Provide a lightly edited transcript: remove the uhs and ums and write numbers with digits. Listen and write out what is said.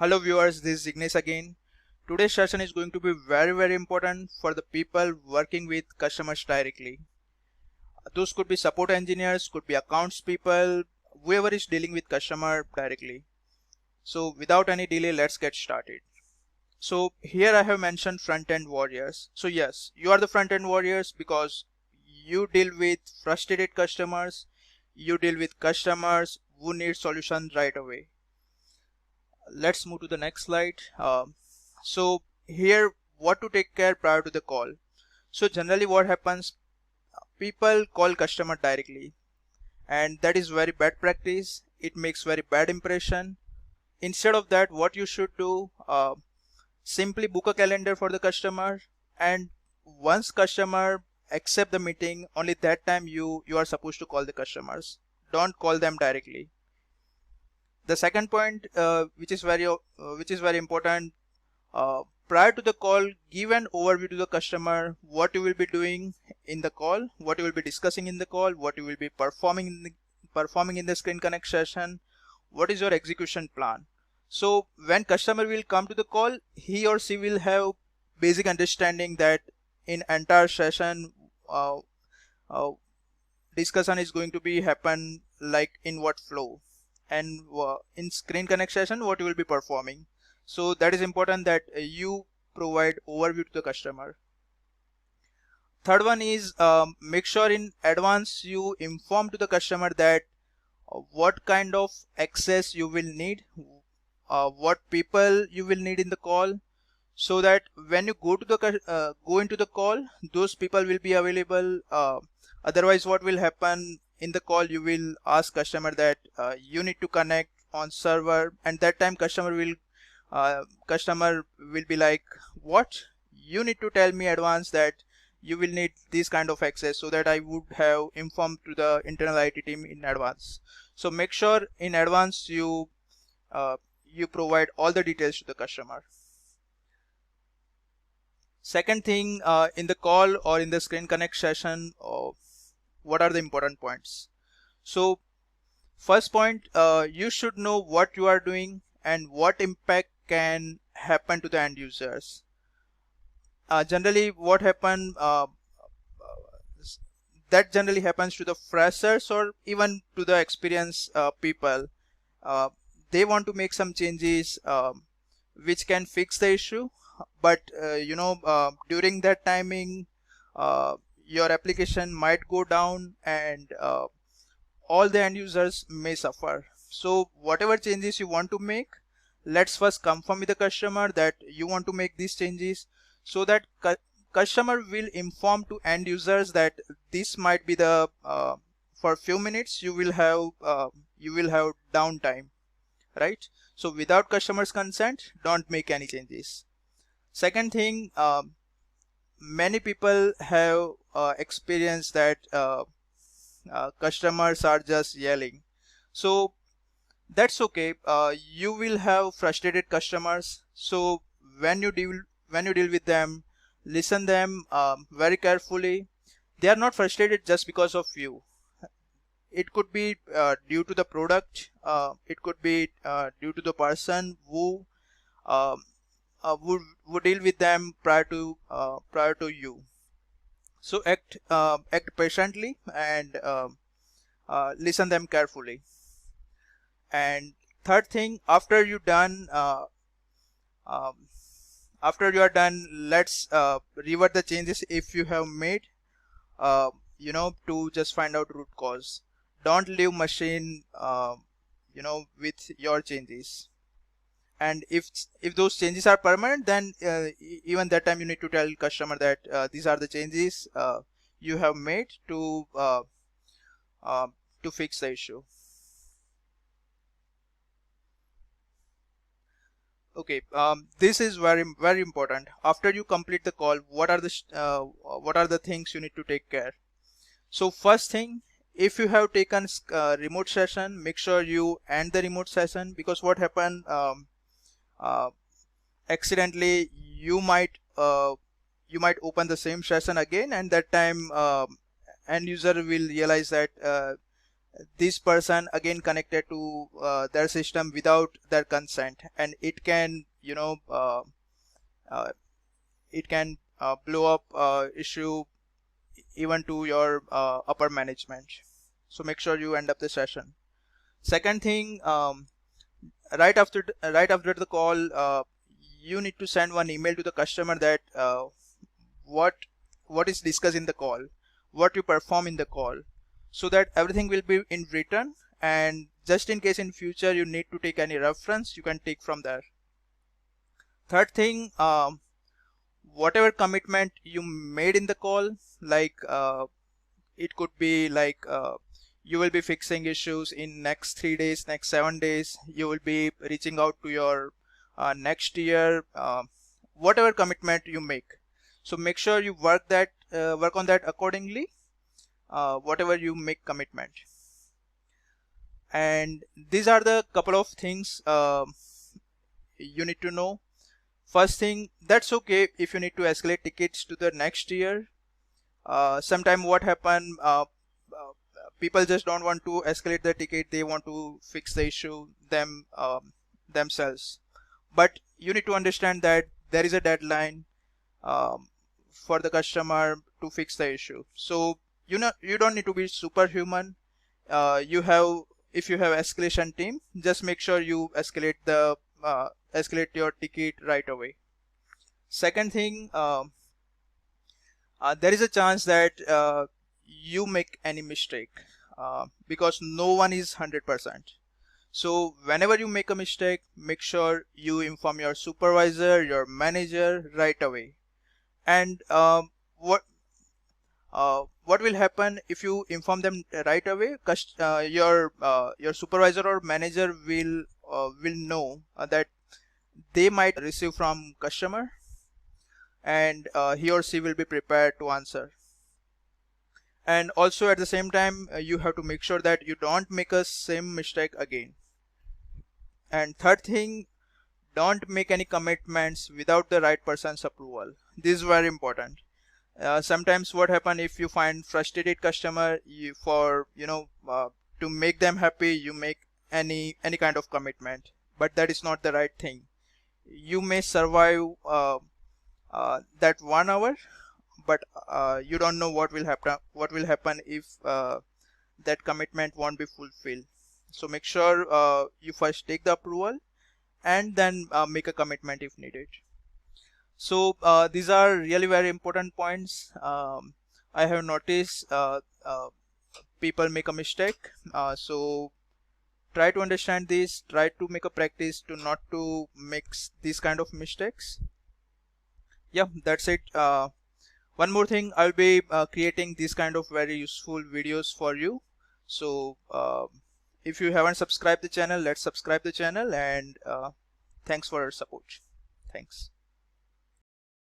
Hello viewers, this is Ignesh again. Today's session is going to be very important for the people working with customers directly. Those could be support engineers, could be accounts people, whoever is dealing with customer directly. So without any delay, let's get started. So here I have mentioned front-end warriors. So yes, you are the front-end warriors because you deal with frustrated customers, you deal with customers who need solutions right away. Let's move to the next slide. So here, what to take care prior to the call. So generally what happens, people call customer directly, and that is very bad practice. It makes very bad impression. Instead of that, what you should do, simply book a calendar for the customer, and once customer accept the meeting, only that time you are supposed to call the customers. Don't call them directly. The second point, which is very important, prior to the call, give an overview to the customer what you will be doing in the call, what you will be discussing in the call, what you will be performing in the screen connect session, what is your execution plan. So when customer will come to the call, he or she will have basic understanding that in entire session discussion is going to be happen like in what flow, and in screen connect session what you will be performing. So that is important that you provide overview to the customer. Third one is make sure in advance you inform to the customer that what kind of access you will need, what people you will need in the call, so that when you go into the call, those people will be available. Otherwise what will happen, in the call you will ask customer that you need to connect on server, and that time customer will be like, what, you need to tell me advance that you will need this kind of access, so that I would have informed to the internal IT team in advance. So make sure in advance you provide all the details to the customer. Second thing, in the call or in the screen connect session, what are the important points? So first point, you should know what you are doing and what impact can happen to the end users. Generally what happen, that generally happens to the freshers or even to the experienced people. They want to make some changes which can fix the issue, but during that timing your application might go down, and all the end users may suffer. So whatever changes you want to make, let's first confirm with the customer that you want to make these changes, so that customer will inform to end users that this might be the for few minutes you will have downtime, right? So without customer's consent, don't make any changes. Second thing, many people have experienced that customers are just yelling. So that's okay. You will have frustrated customers. So when you deal with them, listen them very carefully. They are not frustrated just because of you. It could be due to the product. It could be due to the person who would deal with them prior to you. So act patiently and listen them carefully. And third thing, after you are done, let's revert the changes if you have made, to just find out root cause. Don't leave machine with your changes. And if those changes are permanent, then even that time you need to tell customer that these are the changes you have made to fix the issue. Okay, this is very important. After you complete the call, what are the things you need to take care? So first thing, if you have taken remote session, make sure you end the remote session, because what happened, accidentally you might open the same session again, and that time end user will realize that this person again connected to their system without their consent, and it can uh, it can blow up issue even to your upper management. So make sure you end up the session. Second thing, right after the call, you need to send one email to the customer that what is discussed in the call, what you perform in the call, so that everything will be in written, and just in case in future you need to take any reference, you can take from there. Third thing, whatever commitment you made in the call, like it could be like you will be fixing issues in next 3 days, next 7 days, you will be reaching out to your next year, whatever commitment you make. So make sure you work on that accordingly, whatever you make commitment. And these are the couple of things you need to know. First thing, that's okay if you need to escalate tickets to the next year. Sometime what happen, people just don't want to escalate the ticket, they want to fix the issue themselves. But you need to understand that there is a deadline for the customer to fix the issue. So you don't need to be superhuman. If you have escalation team, just make sure you escalate your ticket right away. Second thing, there is a chance that you make any mistake, because no one is 100%. So whenever you make a mistake, make sure you inform your supervisor, your manager right away. And what will happen if you inform them right away? Your supervisor or manager will know that they might receive from customer, and he or she will be prepared to answer. And also at the same time, you have to make sure that you don't make a same mistake again. And third thing, don't make any commitments without the right person's approval. This is very important. Sometimes what happen, if you find frustrated customer, to make them happy, you make any kind of commitment, but that is not the right thing. You may survive that 1 hour, but you don't know what will happen if that commitment won't be fulfilled. So make sure you first take the approval and then make a commitment if needed. So these are really very important points. I have noticed people make a mistake, so try to understand this, try to make a practice to not to make these kind of mistakes. Yeah, that's it. One more thing, I'll be creating these kind of very useful videos for you. So if you haven't subscribed the channel, let's subscribe the channel, and thanks for your support. Thanks.